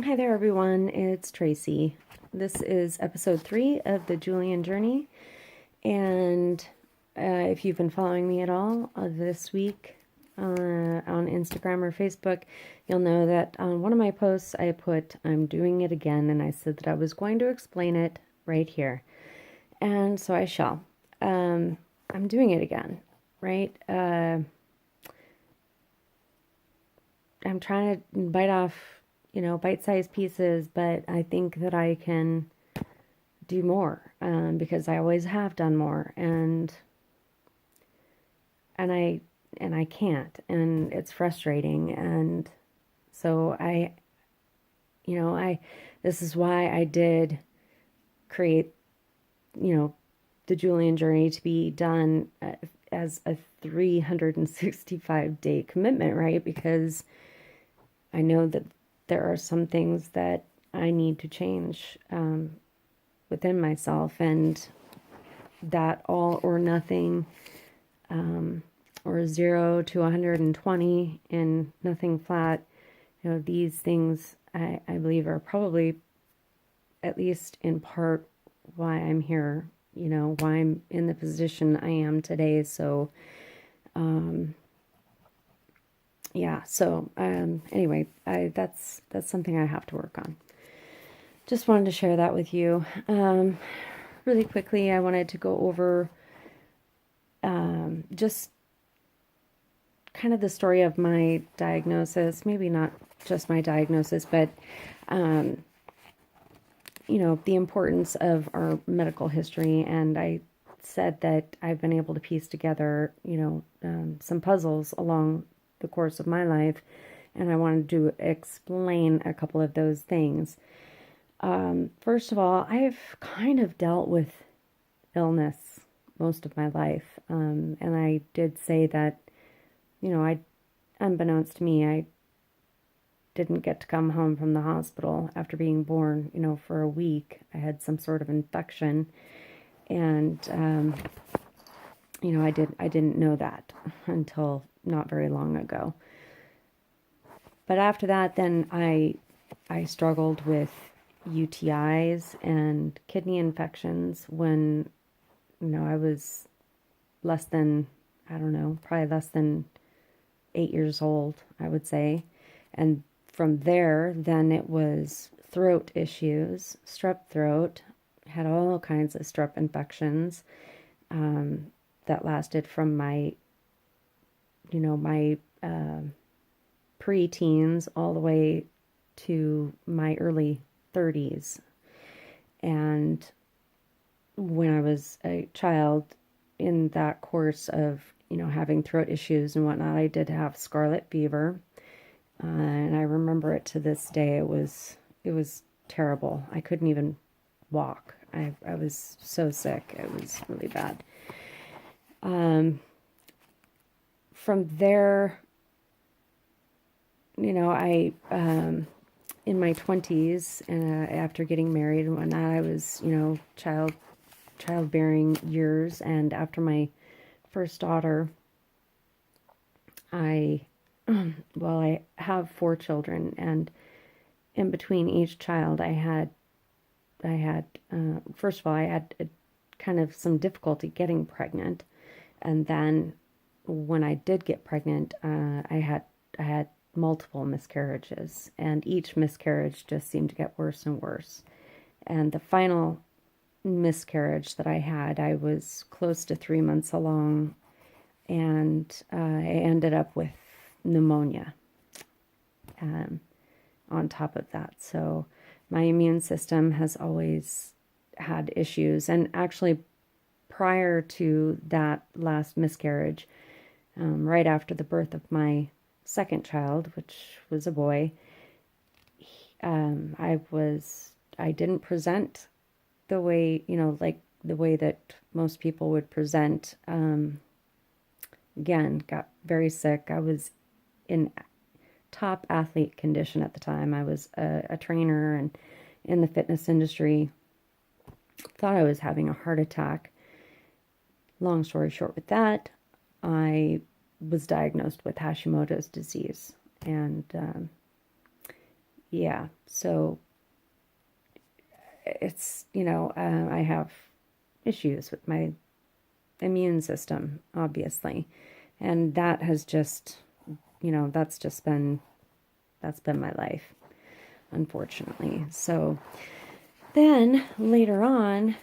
Hi there, everyone. It's Tracy. This is episode 3 of the Julian Journey. And if you've been following me at all this week on Instagram or Facebook, you'll know that on one of my posts I put, I'm doing it again. And I said that I was going to explain it right here. And so I shall. I'm doing it again, right? I'm trying to bite off, bite-sized pieces, but I think that I can do more because I always have done more, and I can't, and it's frustrating, and so I this is why I did create, you know, the Julian Journey to be done as a 365-day commitment, right? Because I know that there are some things that I need to change within myself, and that all or nothing, or 0 to 120 and nothing flat, these things I believe are probably, at least in part, why I'm here, why I'm in the position I am today. So, yeah, so anyway, that's something I have to work on. Just wanted to share that with you. Really quickly, I wanted to go over just kind of the story of my diagnosis. Maybe not just my diagnosis, but the importance of our medical history. And I said that I've been able to piece together, some puzzles along the course of my life, and I wanted to explain a couple of those things. First of all, I've kind of dealt with illness most of my life, and I did say that, unbeknownst to me, I didn't get to come home from the hospital after being born, for a week. I had some sort of infection, and I didn't know that until not very long ago. But after that, then I struggled with UTIs and kidney infections when, I was less than, I don't know, probably less than 8 years old, I would say. And from there, then it was throat issues, strep throat, had all kinds of strep infections that lasted from my, my pre-teens all the way to my early 30s. And when I was a child, in that course of, having throat issues and whatnot, I did have scarlet fever. And I remember it to this day. It was terrible. I couldn't even walk. I was so sick. It was really bad. From there, I in my 20s, after getting married and whatnot, I was, childbearing years, and after my first daughter, I I have 4 children, and in between each child, I had first of all, I had kind of some difficulty getting pregnant, and then when I did get pregnant, I had multiple miscarriages, and each miscarriage just seemed to get worse and worse. And the final miscarriage that I had, I was close to 3 months along, and I ended up with pneumonia on top of that. So my immune system has always had issues. And actually, prior to that last miscarriage, right after the birth of my second child, which was a boy, I didn't present the way, like the way that most people would present. Again, got very sick. I was in top athlete condition at the time. I was a trainer and in the fitness industry. Thought I was having a heart attack. Long story short with that, I was diagnosed with Hashimoto's disease. And yeah, so it's, I have issues with my immune system, obviously. And that has just, that's been my life, unfortunately. So then later on,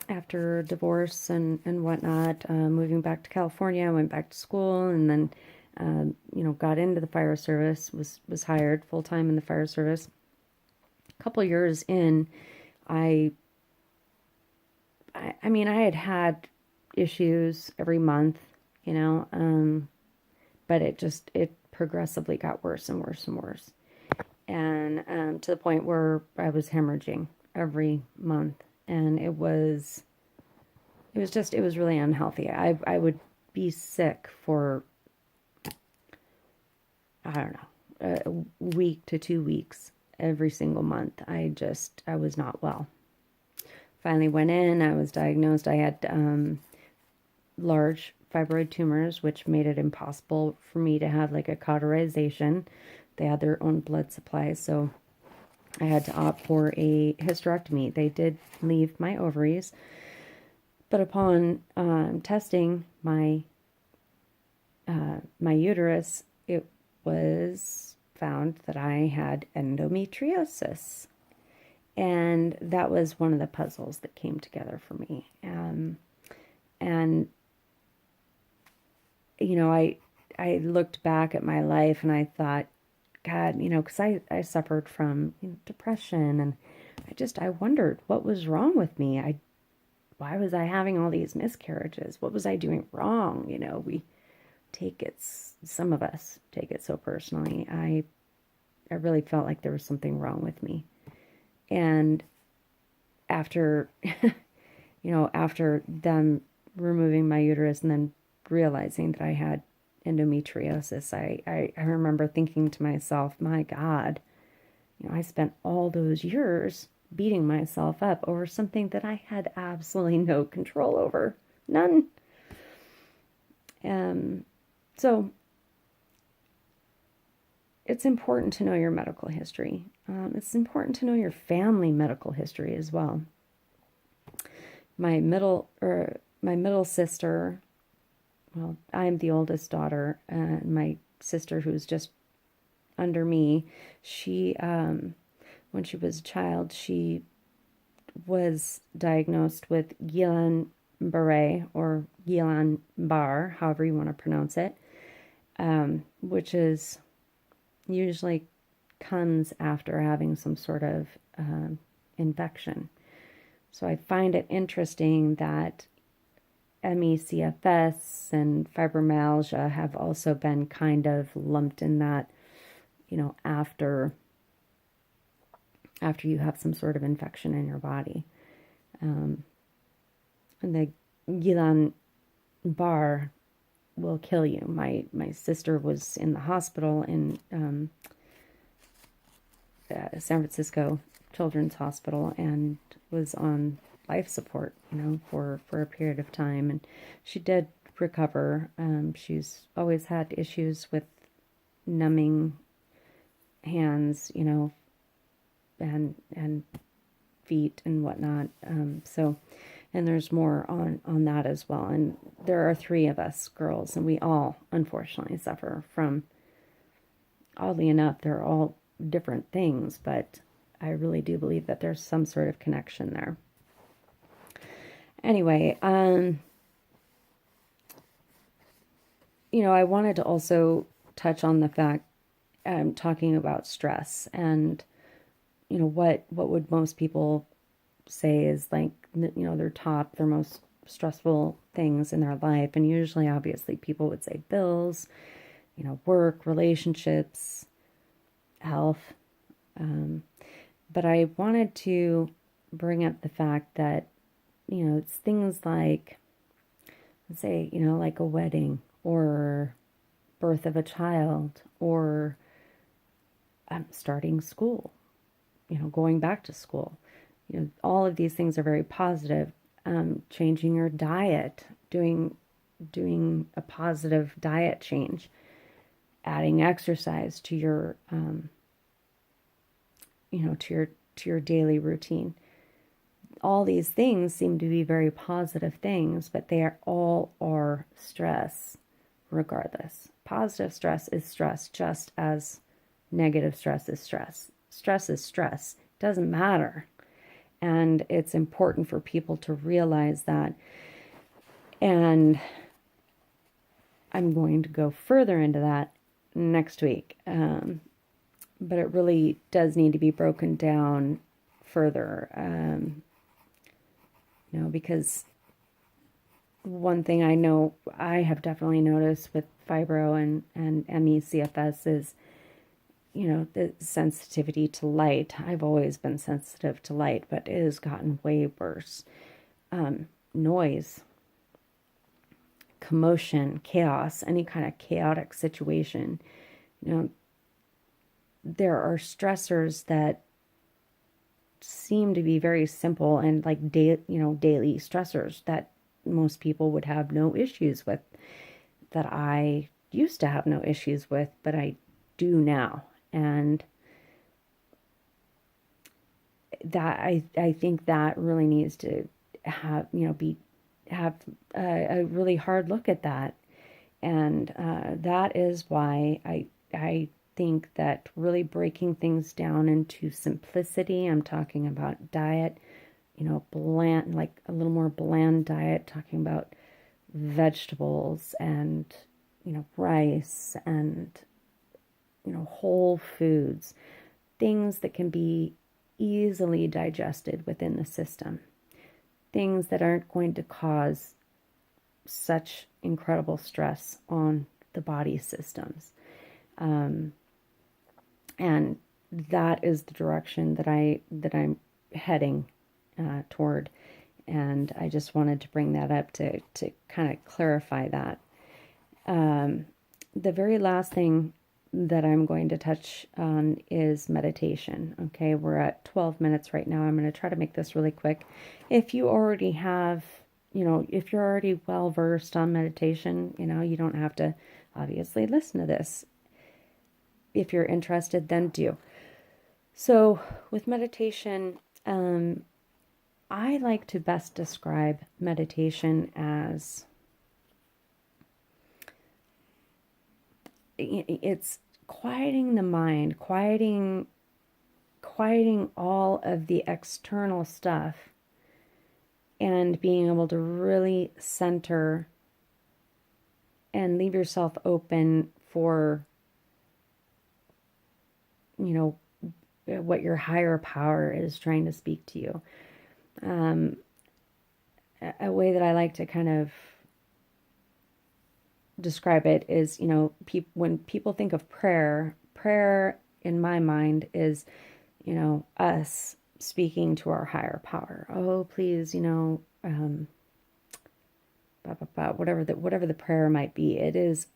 after divorce and whatnot, moving back to California, I went back to school and then, got into the fire service, was hired full time in the fire service. A couple years in, I, I mean, I had issues every month, you know, but it progressively got worse and worse and worse. And to the point where I was hemorrhaging every month. And it was really unhealthy. I would be sick for, I don't know, a week to 2 weeks every single month. I was not well. Finally went in, I was diagnosed. I had large fibroid tumors, which made it impossible for me to have like a cauterization. They had their own blood supply, so I had to opt for a hysterectomy. They did leave my ovaries, but upon testing my uterus, it was found that I had endometriosis. And that was one of the puzzles that came together for me. And I looked back at my life and I thought, God, because I suffered from depression, and I wondered what was wrong with me. Why was I having all these miscarriages? What was I doing wrong? Some of us take it so personally. I really felt like there was something wrong with me. And after, after them removing my uterus and then realizing that I had endometriosis, I remember thinking to myself, my God, I spent all those years beating myself up over something that I had absolutely no control over. None. So it's important to know your medical history. It's important to know your family medical history as well. My middle sister, well, I'm the oldest daughter, and my sister, who's just under me, she, when she was a child, she was diagnosed with Guillain-Barré or Guillain-Barre, however you want to pronounce it, which is usually comes after having some sort of infection. So I find it interesting that ME/CFS and fibromyalgia have also been kind of lumped in that, after you have some sort of infection in your body. And the Guillain-Barre will kill you. My sister was in the hospital in San Francisco Children's Hospital and was on life support, for a period of time. And she did recover. She's always had issues with numbing hands, and feet and whatnot. And there's more on that as well. And there are 3 of us girls, and we all unfortunately suffer from, oddly enough, they're all different things, but I really do believe that there's some sort of connection there. Anyway, I wanted to also touch on the fact, talking about stress, and, what would most people say is like, their most stressful things in their life. And usually, obviously, people would say bills, work, relationships, health. But I wanted to bring up the fact that, it's things like, let's say, like a wedding or birth of a child or starting school, going back to school. All of these things are very positive. Changing your diet, doing a positive diet change, adding exercise to your to your daily routine. All these things seem to be very positive things, but they are stress regardless. Positive stress is stress, just as negative stress is stress. Stress is stress. It doesn't matter. And it's important for people to realize that. And I'm going to go further into that next week. But it really does need to be broken down further. Because one thing I know I have definitely noticed with fibro and ME/CFS is, the sensitivity to light. I've always been sensitive to light, but it has gotten way worse. Noise, commotion, chaos, any kind of chaotic situation. There are stressors that seem to be very simple and like daily stressors that most people would have no issues with, that I used to have no issues with, but I do now. And that I think that really needs to have a really hard look at that. And that is why I think that really breaking things down into simplicity. I'm talking about diet, bland, like a little more bland diet, talking about vegetables and, rice and, whole foods, things that can be easily digested within the system, things that aren't going to cause such incredible stress on the body systems. And that is the direction that I'm heading toward. And I just wanted to bring that up to kind of clarify that. The very last thing that I'm going to touch on is meditation. Okay, we're at 12 minutes right now. I'm going to try to make this really quick. If you already have, if you're already well versed on meditation, you don't have to obviously listen to this. If you're interested, then do. So with meditation, I like to best describe meditation as it's quieting the mind, quieting all of the external stuff, and being able to really center and leave yourself open for, what your higher power is trying to speak to you. A way that I like to kind of describe it is, when people think of prayer in my mind is, us speaking to our higher power. Oh, please, whatever the prayer might be, it is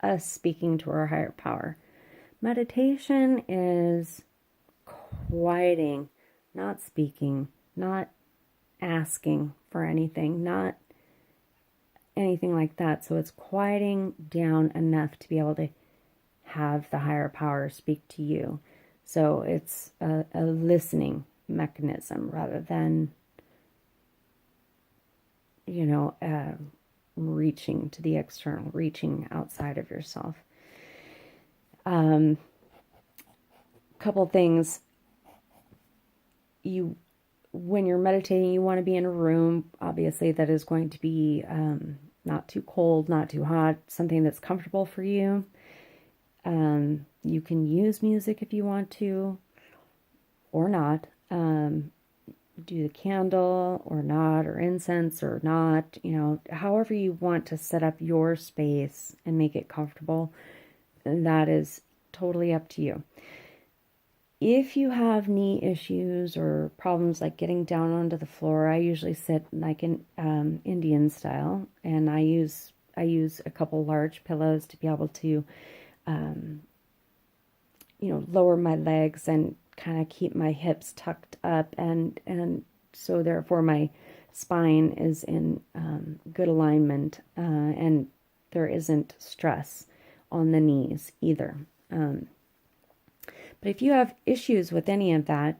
us speaking to our higher power. Meditation is quieting, not speaking, not asking for anything, not anything like that. So it's quieting down enough to be able to have the higher power speak to you. So it's a listening mechanism rather than, reaching to the external, reaching outside of yourself. Couple things. When you're meditating, you want to be in a room, obviously, that is going to be not too cold, not too hot, something that's comfortable for you. You can use music if you want to, or not. Do the candle or not, or incense or not, however you want to set up your space and make it comfortable, that is totally up to you. If you have knee issues or problems like getting down onto the floor, I usually sit like in Indian style, and I use a couple large pillows to be able to, lower my legs and kind of keep my hips tucked up, and so therefore my spine is in good alignment, and there isn't stress on the knees either. But if you have issues with any of that,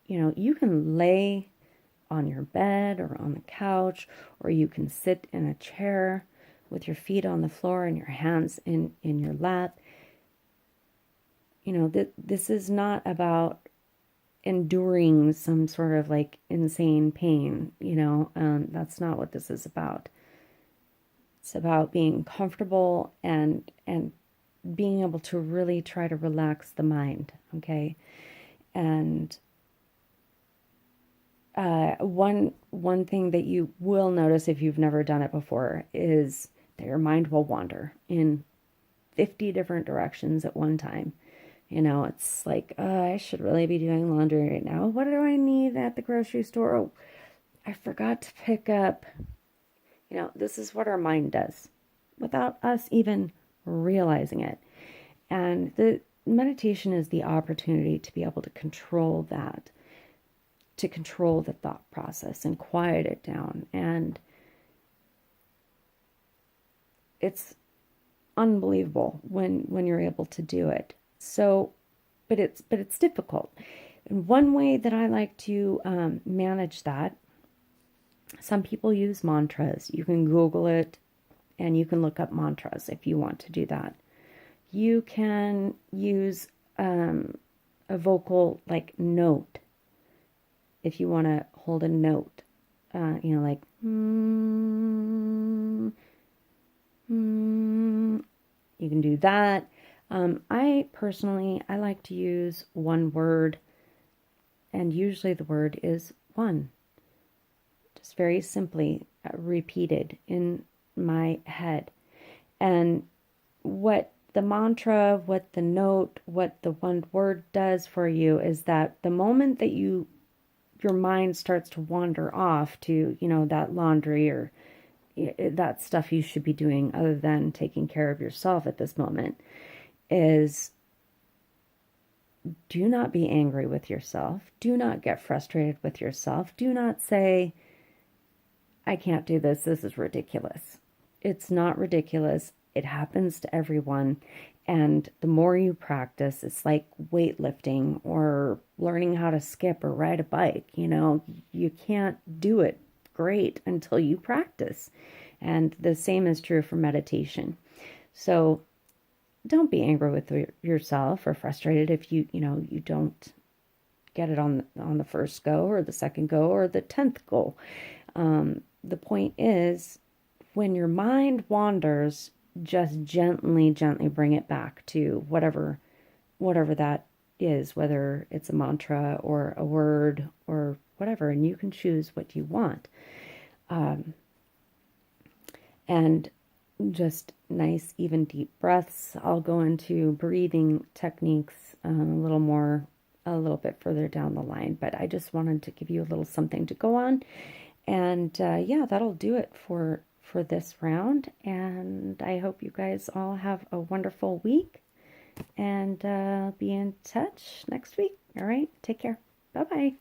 you can lay on your bed or on the couch, or you can sit in a chair with your feet on the floor and your hands in your lap. This is not about enduring some sort of like insane pain, that's not what this is about. It's about being comfortable and being able to really try to relax the mind, okay? And one thing that you will notice if you've never done it before is that your mind will wander in 50 different directions at one time. It's like, I should really be doing laundry right now. What do I need at the grocery store? Oh, I forgot to pick up. This is what our mind does without us even realizing it. And the meditation is the opportunity to be able to control that, to control the thought process and quiet it down. And it's unbelievable when you're able to do it. So, but it's difficult. And one way that I like to manage that, some people use mantras. You can Google it and you can look up mantras if you want to do that. You can use a vocal like note if you want to hold a note, like you can do that. I personally like to use one word, and usually the word is one. Just very simply repeated in my head. And what the mantra, what the note, what the one word does for you is that the moment that your mind starts to wander off to, that laundry or that stuff you should be doing other than taking care of yourself at this moment, is do not be angry with yourself. Do not get frustrated with yourself. Do not say, I can't do this. This is ridiculous. It's not ridiculous. It happens to everyone. And the more you practice, it's like weightlifting or learning how to skip or ride a bike. You can't do it great until you practice. And the same is true for meditation. So don't be angry with yourself or frustrated if you don't get it on the first go or the second go or the 10th go. The point is, when your mind wanders, just gently bring it back to whatever that is, whether it's a mantra or a word or whatever, and you can choose what you want. And just nice, even deep breaths. I'll go into breathing techniques a little bit further down the line, but I just wanted to give you a little something to go on. And that'll do it for this round. And I hope you guys all have a wonderful week, and be in touch next week. All right, take care. Bye-bye.